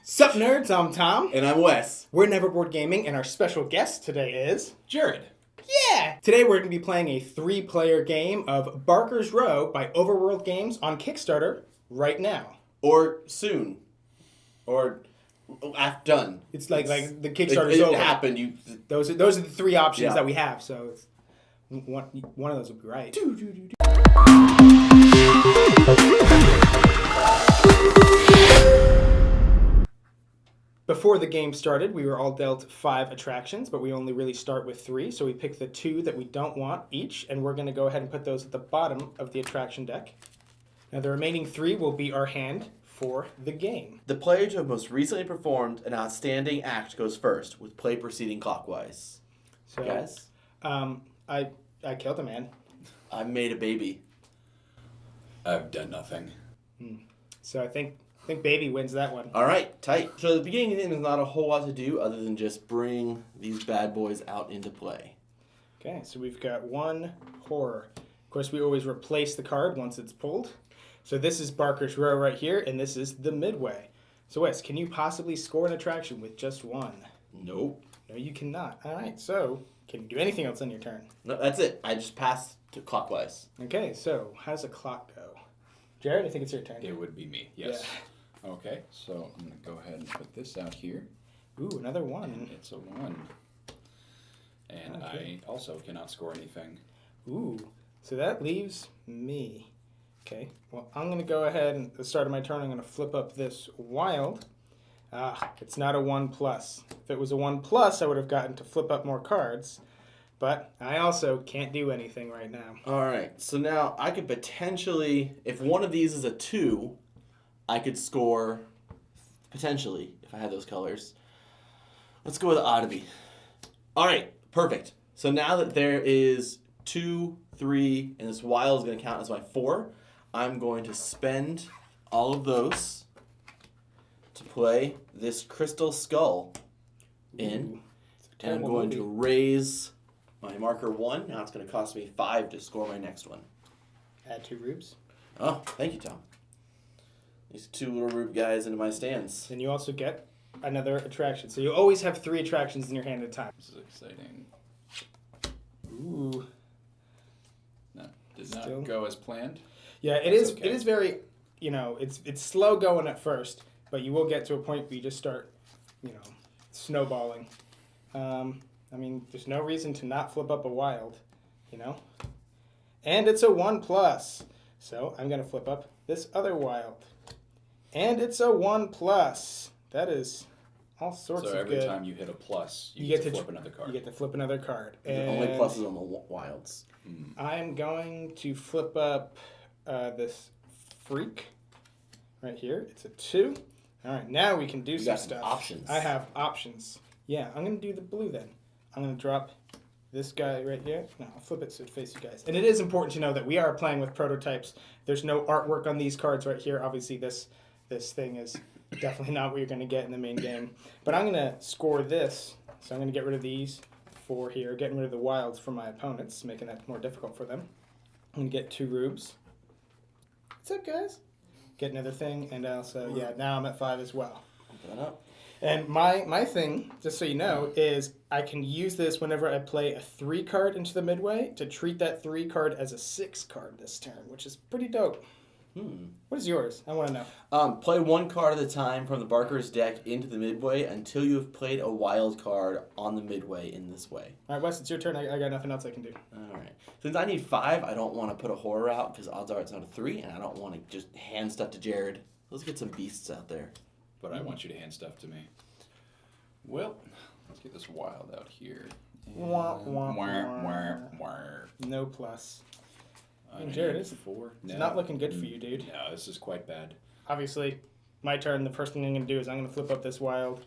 Sup nerds, I'm Tom. And I'm Wes. We're Neverboard Gaming, and our special guest today is... Jared. Yeah! Today we're going to be playing a 3-player game of Barker's Row by Overworld Games on Kickstarter right now. Or soon. Or after done. It's like the Kickstarter's over. It happened. Those are the 3 options that we have, so it's, one of those will be right. Before the game started, we were all dealt 5 attractions, but we only really start with 3, so we pick the 2 that we don't want each, and we're going to go ahead and put those at the bottom of the attraction deck. Now the remaining 3 will be our hand for the game. The player to have most recently performed an outstanding act goes first, with play proceeding clockwise. So, Guys? I killed a man. I made a baby. I've done nothing. So I think Baby wins that one. All right, tight. So the beginning of the game is not a whole lot to do other than just bring these bad boys out into play. Okay, so we've got 1 horror. Of course, we always replace the card once it's pulled. So this is Barker's Row right here, and this is the Midway. So Wes, can you possibly score an attraction with just 1? Nope. No, you cannot. All right, so can you do anything else on your turn? No, that's it. I just passed to clockwise. Okay, so how does the clock go? Jared, I think it's your turn. It would be me, yes. Yeah. Okay, so I'm going to go ahead and put this out here. Ooh, another 1. And it's a 1. And okay. I also cannot score anything. Ooh, so that leaves me. Okay, well, I'm going to go ahead and at the start of my turn, I'm going to flip up this wild. It's not a 1+. If it was a 1+, I would have gotten to flip up more cards. But I also can't do anything right now. All right, so now I could potentially, if one of these is a 2, I could score, potentially, if I had those colors. Let's go with Oddity. All right, perfect. So now that there is 2, 3, and this wild is going to count as my 4, I'm going to spend all of those to play this Crystal Skull in. And I'm going to raise my marker 1. Now it's going to cost me 5 to score my next one. Add 2 rubes. Oh, thank you, Tom. These 2 little rube guys into my stands. And you also get another attraction. So you always have 3 attractions in your hand at a time. This is exciting. Ooh. No, did not go as planned. Yeah, it is. Okay. It is very, it's slow going at first, but you will get to a point where you just start, snowballing. There's no reason to not flip up a wild, And it's a 1+. So I'm going to flip up this other wild. And it's a 1+. That is all sorts of good. So every time you hit a plus, you get to flip another card. You get to flip another card. And only pluses on the wilds. I'm going to flip up this freak right here. It's a 2. All right, now we can do some stuff. Options. I have options. Yeah, I'm going to do the blue then. I'm going to drop this guy right here. No, I'll flip it so it faces you guys. And it is important to know that we are playing with prototypes. There's no artwork on these cards right here. Obviously, this thing is definitely not what you're going to get in the main game. But I'm going to score this. So I'm going to get rid of these 4 here, getting rid of the wilds for my opponents, making that more difficult for them. I'm going to get 2 rubes. What's up, guys? Get another thing, and also, now I'm at 5 as well. Open that up. And my thing, just so you know, is I can use this whenever I play a 3 card into the Midway to treat that 3 card as a 6 card this turn, which is pretty dope. What is yours? I want to know. Play 1 card at a time from the Barker's deck into the Midway until you have played a wild card on the Midway in this way. All right, Wes, it's your turn. I got nothing else I can do. All right. Since I need 5, I don't want to put a horror out because odds are it's not a 3, and I don't want to just hand stuff to Jared. Let's get some beasts out there. But I want you to hand stuff to me. Well, let's get this wild out here. No plus. Jared, it's 4. It's not looking good for you, dude. No, this is quite bad. Obviously, my turn. The first thing I'm going to do is I'm going to flip up this wild.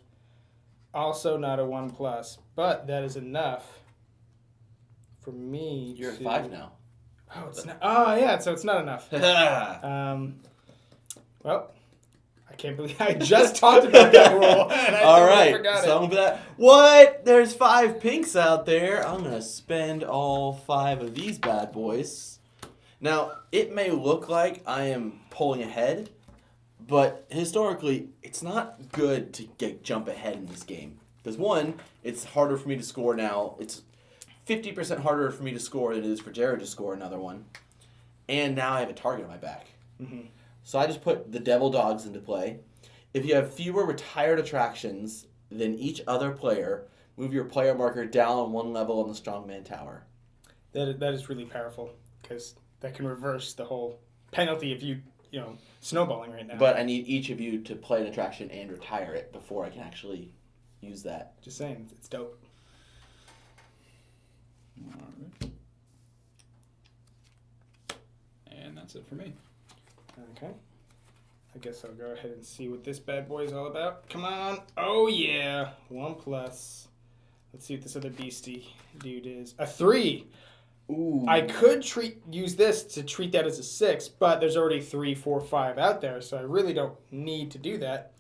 Also not a 1+, but that is enough for me. You're at 5 now. Oh, it's not. Oh, yeah. So it's not enough. Well, I can't believe I just talked about that rule. And I totally forgot it. So I'm gonna, what? There's 5 pinks out there. I'm gonna spend all 5 of these bad boys. Now, it may look like I am pulling ahead, But historically, it's not good to jump ahead in this game. Because one, it's harder for me to score now. It's 50% harder for me to score than it is for Jared to score another one. And now I have a target on my back. Mm-hmm. So I just put the Devil Dogs into play. If you have fewer retired attractions than each other player, move your player marker down 1 level on the Strongman Tower. That is really powerful because that can reverse the whole penalty of you snowballing right now. But I need each of you to play an attraction and retire it before I can actually use that. Just saying, it's dope. Alright. And that's it for me. Okay. I guess I'll go ahead and see what this bad boy is all about. Come on. Oh, yeah. 1+. Let's see what this other beastie dude is. A 3. Ooh. I could use this to treat that as a 6, but there's already 3, 4, 5 out there, so I really don't need to do that.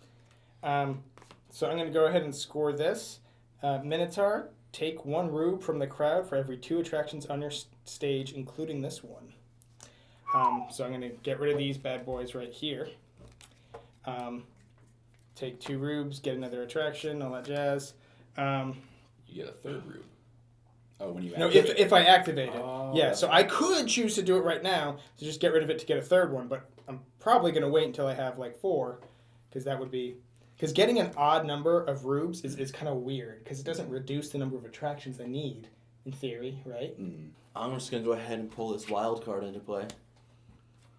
So I'm going to go ahead and score this. Minotaur, take 1 rube from the crowd for every 2 attractions on your stage, including this one. So I'm going to get rid of these bad boys right here. Take 2 rubes, get another attraction, all that jazz. You get a 3rd rube. Oh, when you No, activate if I activate it. Oh. Yeah, so I could choose to do it right now, to just get rid of it to get a 3rd one, but I'm probably going to wait until I have like 4, because that would be... Because getting an odd number of rubes is kind of weird, because it doesn't reduce the number of attractions I need, in theory, right? Mm. I'm just going to go ahead and pull this wild card into play.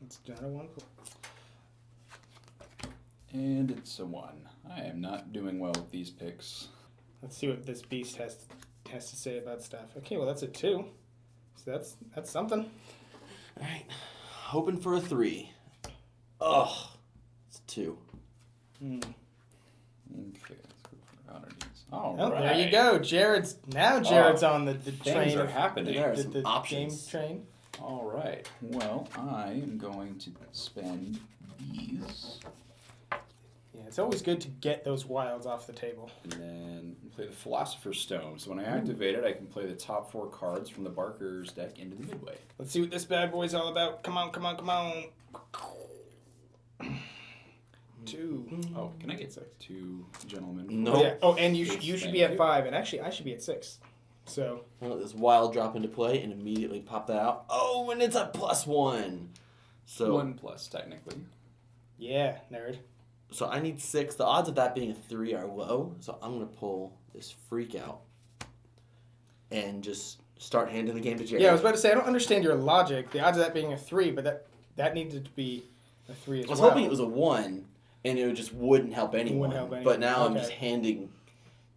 It's not a 1. And it's a 1. I am not doing well with these picks. Let's see what this beast has to say about stuff. Okay, well that's a 2. So that's something. All right. Hoping for a 3. Ugh. It's a 2. Hmm. Okay, let's go for oddities. All Oh, right. there you go. Jared's on the Things train. are happening. There are The some game options. train. All right. Well, I am going to spend these Yeah, it's always good to get those wilds off the table. and then play the Philosopher's Stone. So when I activate it, I can play the top 4 cards from the Barker's deck into the Midway. Let's see what this bad boy's all about. Come on, come on, come on. 2. Oh, can I get 2 gentlemen? No. Oh, yeah. Oh, and you Yes, should thank be at you. 5, and actually I should be at 6. So I'll let this wild drop into play and immediately pop that out. Oh, and it's a +1. So 1+, technically. yeah, nerd. So I need 6. The odds of that being a 3 are low. So I'm going to pull this freak out and just start handing the game to Jerry. Yeah, I was about to say I don't understand your logic. The odds of that being a 3, but that needed to be a 3 as I was well. hoping it was a 1 and it just wouldn't help anyone. Wouldn't help anyone. But now I'm Okay. just handing.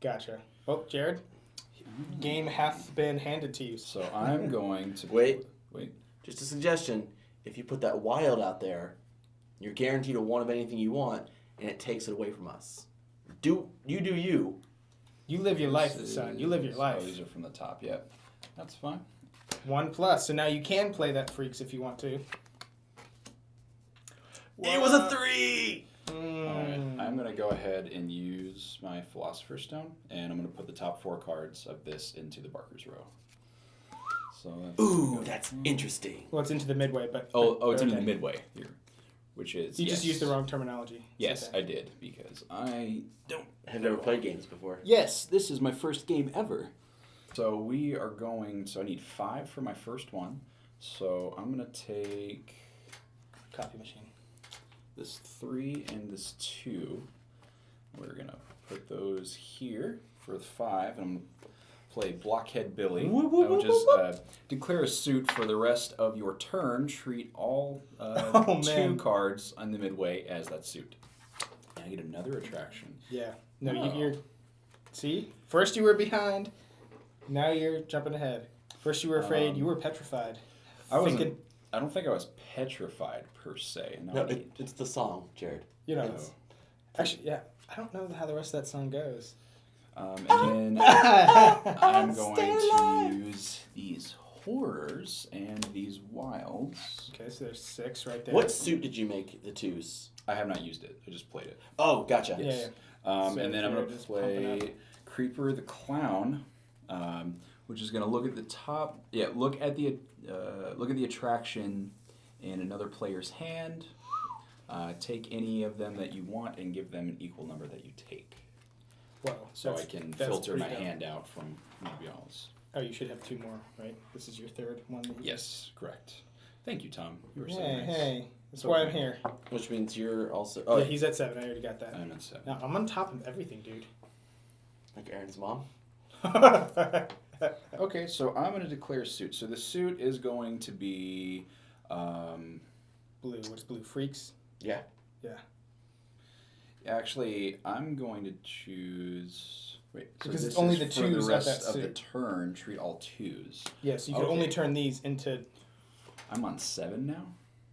Gotcha. Oh, Jared, game hath been handed to you. So I'm going to... Wait. Wait. Just a suggestion. If you put that wild out there, you're guaranteed a 1 of anything you want and it takes it away from us. Do you. You live your life, This son. You live your is- life. Oh, these are from the top. Yep. That's fine. 1+. So now you can play that freaks if you want to. It was a 3! All right. I'm going to go ahead and use my Philosopher's Stone, and I'm going to put the top 4 cards of this into the Barker's row. So that's Ooh, that's interesting. Well, it's into the midway, but Oh, it's into the okay. Midway here, which is You yes. just used the wrong terminology. It's Yes, okay. I did because I don't Have never played games before. Yes, this is my first game ever. So we are going. So I need 5 for my first one. So I'm gonna take Copy machine. this 3 and this 2. We're gonna put those here for the 5, and I'm gonna play Blockhead Billy. Whoop, whoop, Which whoop, is whoop. declare a suit for the rest of your turn. Treat all Oh, 2 man. cards on the Midway as that suit. And I get another attraction. Yeah. No, Oh. you're... See? First you were behind. Now you're jumping ahead. First you were afraid. You were petrified. I wasn't. Thinking, I don't think I was petrified per se. No, it's the song, Jared. you know. Oh. Actually, yeah. I don't know how the rest of that song goes. And then I'm going to use these horrors and these wilds. Okay, so there's 6 right there. What suit did you make the 2s? I have not used it. I just played it. Oh, gotcha. Yeah, yeah. So So and then I'm you're going to just pumping play Creeper the Clown, which is going to look at the top. Yeah, look at the attraction in another player's hand. take any of them that you want and give them an equal number that you take. Well, So I can that's filter my pretty dope. hand out from y'all's. Oh, you should have 2 more, right? This is your 3rd one. That you Yes, correct. Thank you, Tom. You were so Hey, nice. hey. That's So why I'm kind. here. Which means you're also. Yeah, he's at 7. I already got that. I'm at 7. Now, I'm on top of everything, dude. Like Aaron's mom. Okay, so I'm going to declare suit. So the suit is going to be. Blue. What's blue? Freaks? Yeah. Yeah. Actually, I'm going to choose. Wait, so Because this it's only is the for the twos at rest that of the suit. turn. Treat all 2s. Yeah, so you can only Okay. turn these into. I'm on 7 now.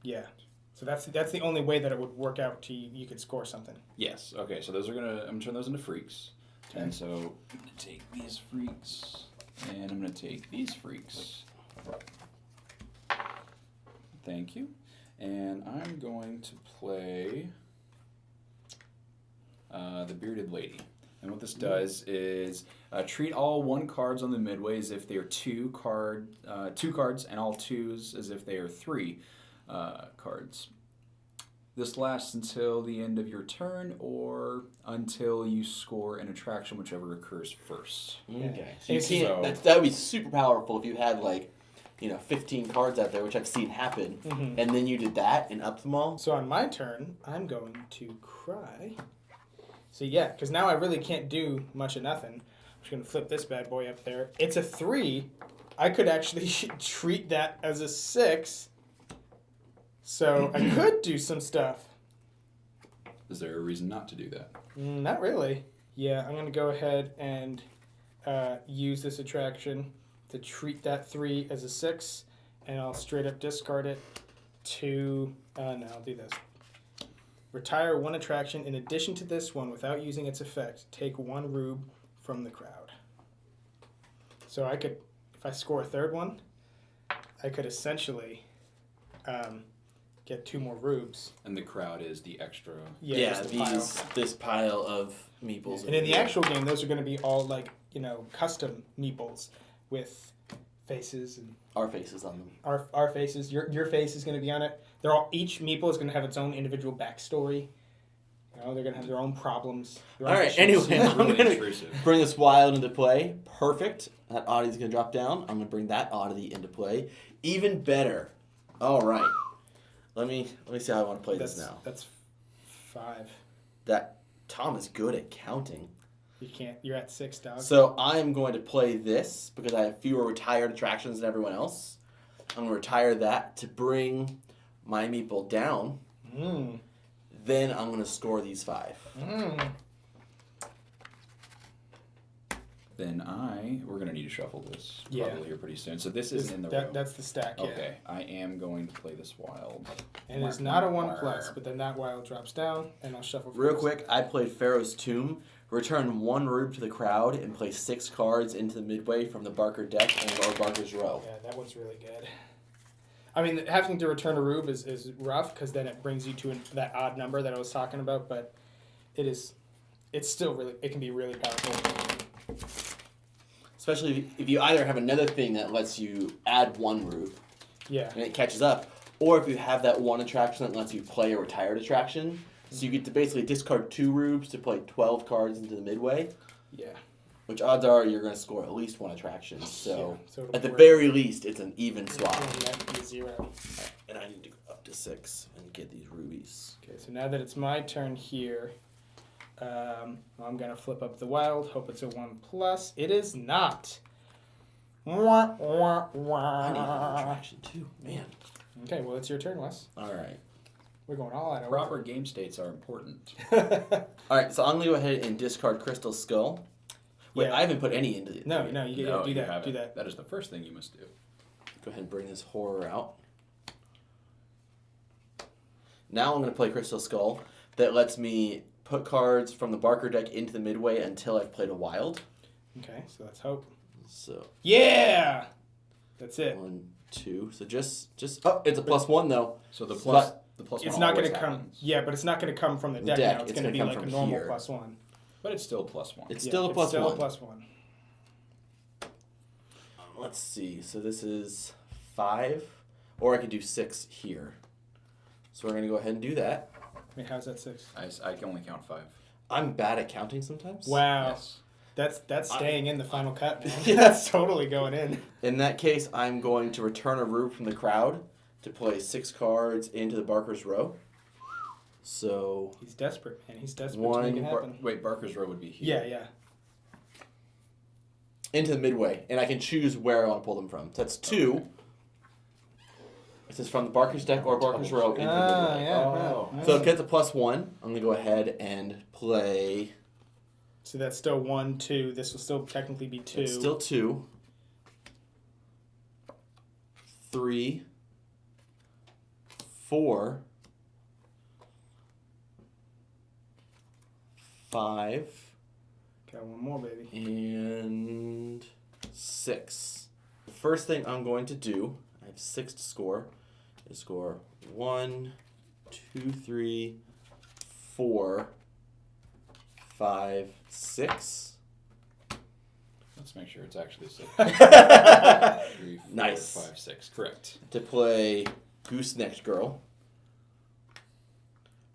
Yeah. So that's the only way that it would work out to you could score something. Yes. Okay. So those are gonna. I'm gonna turn those into freaks. Okay. And so I'm gonna take these freaks, and I'm gonna take these freaks. Thank you. And I'm going to play the Bearded Lady. And what this does is treat all 1 cards on the midway as if they are 2 cards, and all 2s as if they are 3 cards. This lasts until the end of your turn or until you score an attraction, whichever occurs first. Okay. So And you see, can't. That would be super powerful if you had 15 cards out there, which I've seen happen, and then you did that and up them all. So on my turn, I'm going to cry. So yeah, because now I really can't do much of nothing. I'm just going to flip this bad boy up there. It's a 3. I could actually treat that as a 6. So I could do some stuff. Is there a reason not to do that? Not really. Yeah, I'm going to go ahead and use this attraction to treat that 3 as a 6. And I'll straight up discard it to... no, I'll do this. Retire 1 attraction in addition to this one without using its effect. Take 1 rube from the crowd. So I could, if I score a 3rd one, I could essentially get 2 more rubes. And the crowd is the extra. Yeah, just a pile. this pile of meeples. And in the actual game, those are going to be all custom meeples with faces and our faces on them. our faces. Your face is going to be on it. They're all, each meeple is going to have its own individual backstory. They're going to have their own problems. All right. Anyway, I'm Really gonna intrusive. bring this wild into play. Perfect. That oddity's gonna drop down. I'm gonna bring that oddity into play. Even better. All right. Let me see how I want to play this now. That's 5. That Tom is good at counting. You can't. You're at 6, dog. So I'm going to play this because I have fewer retired attractions than everyone else. I'm going to retire that to bring my meeple down. Then I'm going to score these 5. Then we're going to need to shuffle this probably here pretty soon. So this isn't in the row. That's the stack, yeah. Okay, I am going to play this wild. And it's not a 1+, but then that wild drops down, and I'll shuffle. Real quick, I played Pharaoh's Tomb. Return 1 rube to the crowd and play 6 cards into the midway from the Barker deck or Barker's row. Yeah, that one's really good. I mean, having to return a rube is rough because then it brings you to that odd number that I was talking about, but it's still really, it can be really powerful. Especially if you either have another thing that lets you add 1 rube Yeah. and it catches up, or if you have that 1 attraction that lets you play a retired attraction. So you get to basically discard 2 rubes to play 12 cards into the midway. Yeah. Which odds are you're going to score at least 1 attraction. So, Yeah, so it'll at the work. very least, it's an even swap. That be 0. And I need to go up to 6 and get these rubies. Okay, so now that it's my turn here, I'm going to flip up the wild, hope it's a 1+. It is not. Wah, wah, wah. I need an attraction too. Man. Okay, well, it's your turn, Wes. All right. We're going all out of Proper game states are important. All right, so I'm going to go ahead and discard Crystal Skull. Wait, Yeah. I haven't put any into it. No, you No, do you that. haven't. Do that. That is the first thing you must do. Go ahead and bring this horror out. Now I'm going to play Crystal Skull. That lets me put cards from the Barker deck into the midway until I've played a wild. Okay, so let's hope. So Yeah! That's it. 1, 2. So just oh, it's a +1 though. So the But plus It's one not going always to come. happens. Yeah, but it's not going to come from the deck, deck, now. It's it's going to gonna be come like a from normal here. +1. But it's still +1. It's Yeah, still a +1. It's still a +1. Let's see. So this is 5, or I could do 6 here. So we're going to go ahead and do that. Wait, how's that 6? I can only count 5. I'm bad at counting sometimes. Wow. Yes. That's staying in the final cut, man. Yeah. That's totally going in. In that case, I'm going to return a rube from the crowd to play 6 cards into the Barker's Row. So He's desperate, man. He's desperate One to make it happen. Wait, Barker's Row would be here. Yeah. into the Midway, and I can choose where I want to pull them from. So that's 2. Okay. It says from the Barker's deck or Barker's Row into the Midway. Yeah. Oh. Wow. So it gets a +1. I'm going to go ahead and play. So that's still 1, 2. This will still technically be 2. It's still 2. 3. 4. 5. Got one more, baby. And 6. The first thing I'm going to do, I have 6 to score, is score 1, 2, 3, 4, 5, 6. Let's make sure it's actually 6. to 3, 4, Nice. 5, 6. Correct. play Gooseneck Girl,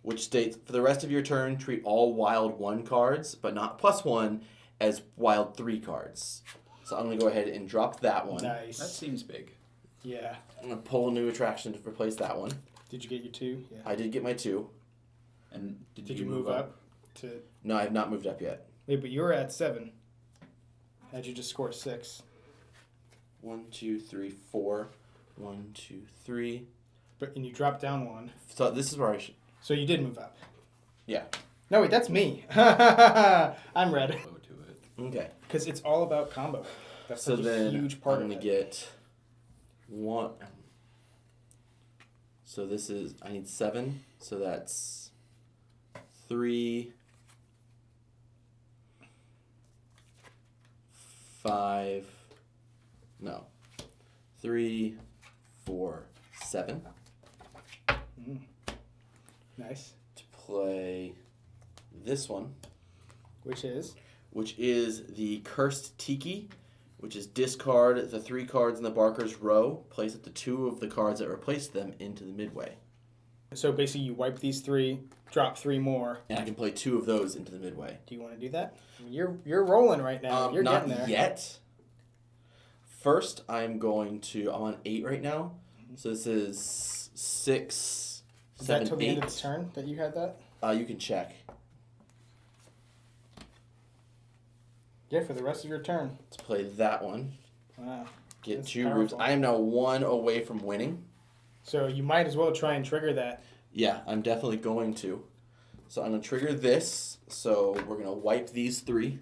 which states, for the rest of your turn, treat all wild 1 cards, but not +1, as wild 3 cards. So I'm going to go ahead and drop that one. Nice. That seems big. Yeah. I'm going to pull a new attraction to replace that one. Did you get your 2? Yeah. I did get my 2. And Did you move up to? No, I have not moved up yet. Wait, but you were at 7. How'd you just score 6? 1, 2, 3, 4. 1, 2, 3. And you dropped down 1. So this is where I should. So you did move up. Yeah. No, wait, that's me. I'm red. Go to it. Okay. Because it's all about combo. That's So such a then huge part I'm of going it. to get 1. So this is, I need 7. So that's 3, 5. No. 3, 4, 7. Nice. To play this one, Which is? which is the Cursed Tiki, which is discard the 3 cards in the Barker's Row, place up to 2 of the cards that replaced them into the Midway. So basically you wipe these 3, drop 3 more. And I can play 2 of those into the Midway. Do you want to do that? I mean, you're rolling right now. You're Not getting there. yet. First, I'm on 8 right now. So this is 6, Is 7, that till the 8. end of the turn that you had that? You can check. Yeah, for the rest of your turn. Let's play that one. Wow. Get That's 2 roots. powerful. I am now 1 away from winning. So you might as well try and trigger that. Yeah, I'm definitely going to. So I'm going to trigger this. So we're going to wipe these 3.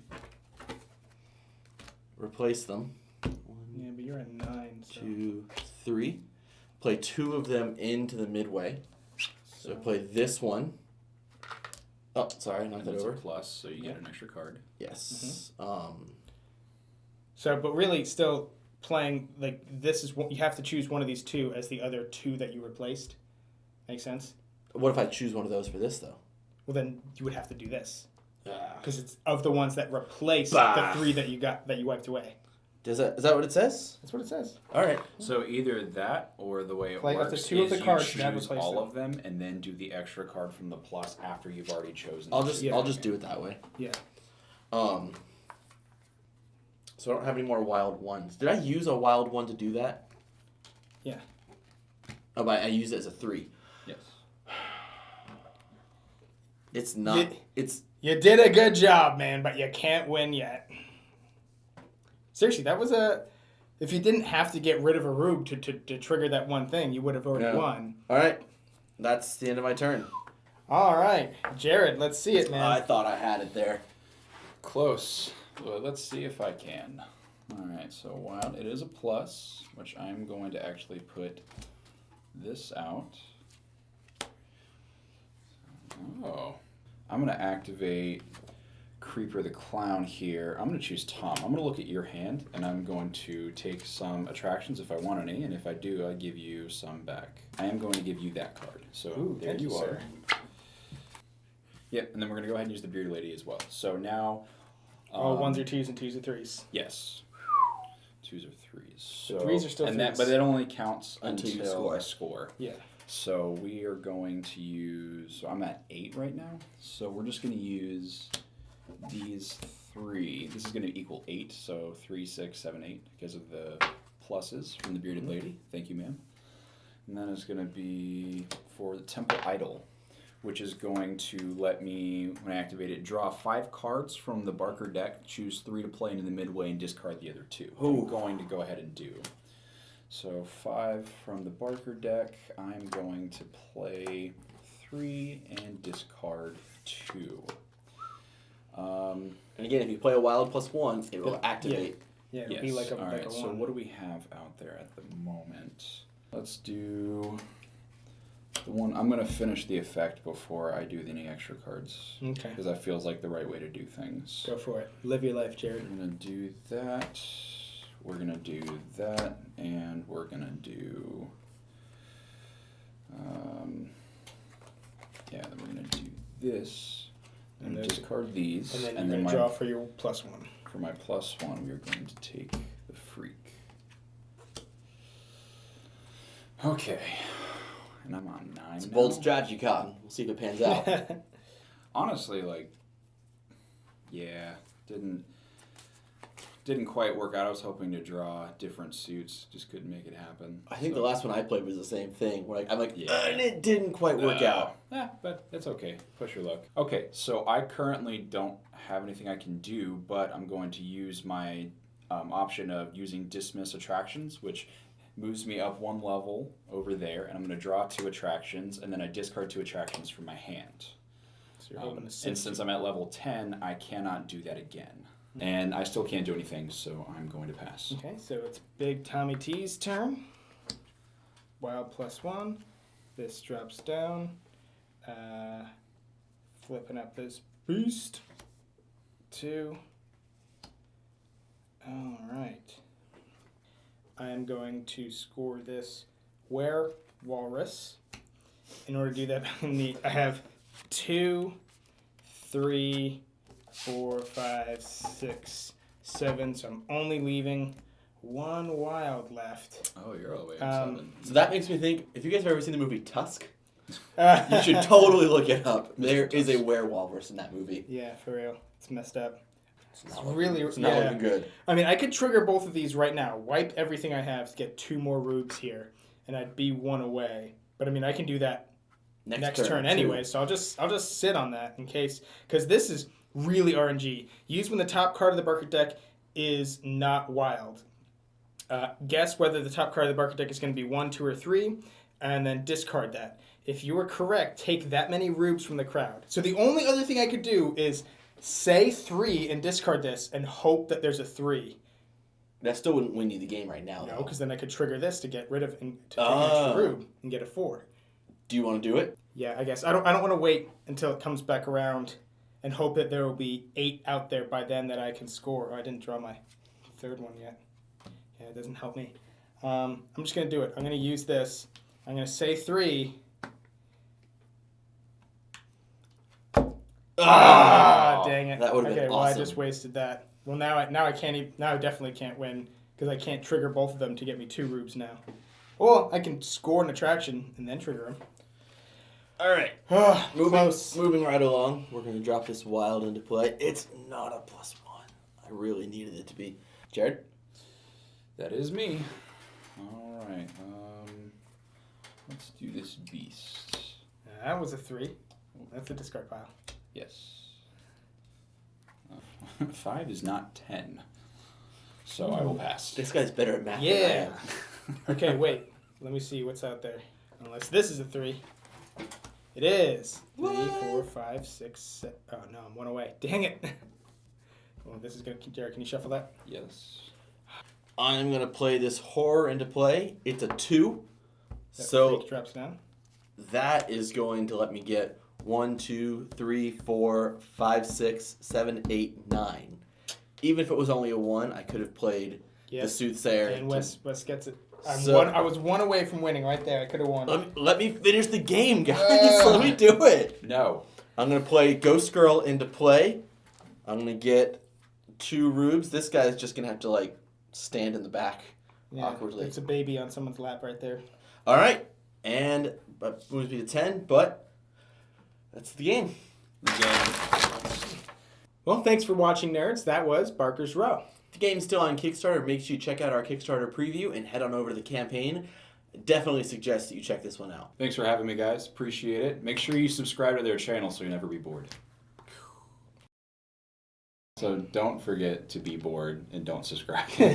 Replace them. 1, Yeah, but you're at 9. So. 2, 3. Play 2 of them into the Midway. So play this one. Oh, sorry, knocked And that it's over. a plus, so you get an extra card. Yes. So, but really, still playing like this is what you have to choose one of these 2 as the other 2 that you replaced. Make sense? What if I choose one of those for this, though? Well, then you would have to do this Ah. because it's of the ones that replaced Bah. the 3 that you wiped away. Is that what it says? That's what it says. All right. So either that or the way it Play up to works 2 of is the you cards and have choose replaced all them. of them and then do the extra card from the plus after you've already chosen. I'll it. just Yeah. do it that way. Yeah. So I don't have any more wild ones. Did I use a wild one to do that? Yeah. Oh, but I used it as a 3. Yes. It's not. Did- It's You did a good job, man, but you can't win yet. Seriously, that was a. If you didn't have to get rid of a rube to trigger that one thing, you would have already Yeah. won. all right. That's the end of my turn. All right, Jared, let's see it, man. I thought I had it there. Close. Well, let's see if I can. All right, so wild, it is a plus, which I'm going to actually put this out. Oh. I'm going to activate Creeper the Clown here. I'm going to choose Tom. I'm going to look at your hand, and I'm going to take some attractions if I want any, and if I do, I'll give you some back. I am going to give you that card. So Ooh, there thank you you, are. sir. Yep, and then we're going to go ahead and use the Bearded Lady as well. So now... All 1s are 2s and 2s are 3s. Yes. 2s or 3s. So, 3s are still and 3s. but that only counts Until until you score. I score. Yeah. So we are going to use, so I'm at 8 right now. So we're just going to use these 3. This is going to equal 8, so 3, 6, 7, 8 because of the pluses from the bearded lady. Thank you, ma'am. And then it's going to be for the Temple Idol, which is going to let me, when I activate it, draw 5 cards from the Barker deck, choose 3 to play into the Midway, and discard the other 2. I'm going to go ahead and do. So 5 from the Barker deck. I'm going to play 3 and discard 2. And again, if you play a wild +1, it will activate. Yeah, it'll Yes. be like a, All like right, a so one. what do we have out there at the moment? Let's do the one. I'm going to finish the effect before I do any extra cards. Okay. Because that feels like the right way to do things. Go for it. Live your life, Jared. We're going to do that. We're going to do that. And we're going to do... yeah, then we're going to do this. And discard these. And then you're going to draw for your +1. For my +1, we are going to take the freak. Okay. And I'm on 9 It's a now. bold strategy, Cotton. We'll see if it pans out. Honestly, like, yeah, didn't quite work out. I was hoping to draw different suits, just couldn't make it happen. I think the last one I played was the same thing. Where I'm like, Yeah. and it didn't quite work out. Yeah, but it's okay. Push your luck. Okay, so I currently don't have anything I can do, but I'm going to use my option of using Dismiss Attractions, which moves me up 1 level over there, and I'm going to draw 2 attractions, and then I discard 2 attractions from my hand. So you're hoping to And sit. since I'm at level 10, I cannot do that again. And I still can't do anything, so I'm going to pass. Okay, so it's Big Tommy T's turn. Wild +1. This drops down. Flipping up this boost. 2. Alright. I am going to score this Were Walrus. In order to do that, I have 2, 3, 4, 5, 6, 7. So I'm only leaving 1 wild left. Oh, you're all the way at 7. So that makes me think, if you guys have ever seen the movie Tusk, you You should totally look it up. There is a werewolf in that movie. Yeah, for real. It's messed up. It's not really- it's not yeah. looking good. I mean, I could trigger both of these right now. Wipe everything I have to get 2 more rubes here, and I'd be 1 away. But I mean, I can do that next turn too. anyway. So I'll just sit on that in case, because this is really RNG. Use when the top card of the Barker deck is not wild. Guess whether the top card of the Barker deck is going to be 1, 2, or 3, and then discard that. If you are correct, take that many rubes from the crowd. So the only other thing I could do is say 3 and discard this and hope that there's a 3. That still wouldn't win you the game right now, No, though. because then I could trigger this to get rid of and to take an extra rube and get a 4. Do you want to do it? Yeah, I guess I don't want to wait until it comes back around and hope that there will be 8 out there by then that I can score. Oh, I didn't draw my 3rd one yet. Yeah, it doesn't help me. I'm just gonna do it. I'm gonna use this. I'm gonna say 3. Dang it. That would've been okay, well I awesome. just wasted that. Well now I can't even, now I definitely can't win because I can't trigger both of them to get me 2 rubes now. Or I can score an attraction and then trigger them. All right. Close. Moving right along, we're going to drop this wild into play. It's not a +1. I really needed it to be. Jared? That is me. All right. Let's do this beast. That was a 3. That's a discard pile. Yes. 5 is not 10. So I will pass. This guy's better at math than I Yeah. am. Okay, wait. Let me see what's out there. Unless this is a 3. It is. 3, 4, 5, 6, 7. Oh, no, I'm 1 away. Dang it. Well, this is going to... Jared, can you shuffle that? Yes. I'm going to play this horror into play. It's a 2. That So freak drops down. that is going to let me get 1, 2, 3, 4, 5, 6, 7, 8, 9. Even if it was only a 1, I could have played the Yes. Soothsayer. And Wes gets it. So- I was 1 away from winning right there. I could have won. Let me finish the game, guys. Let me do it. No. I'm going to play Ghost Girl into play. I'm going to get 2 rubes. This guy's just going to have to, like, stand in the back Yeah, awkwardly. it's a baby on someone's lap right there. All right. and moves me to 10, but that's the game. Well, thanks for watching, nerds. That was Barker's Row. The game's still on Kickstarter. Make sure you check out our Kickstarter preview and head on over to the campaign. Definitely suggest that you check this one out. Thanks for having me, guys. Appreciate it. Make sure you subscribe to their channel so you'll never be bored. So don't forget to be bored and don't subscribe.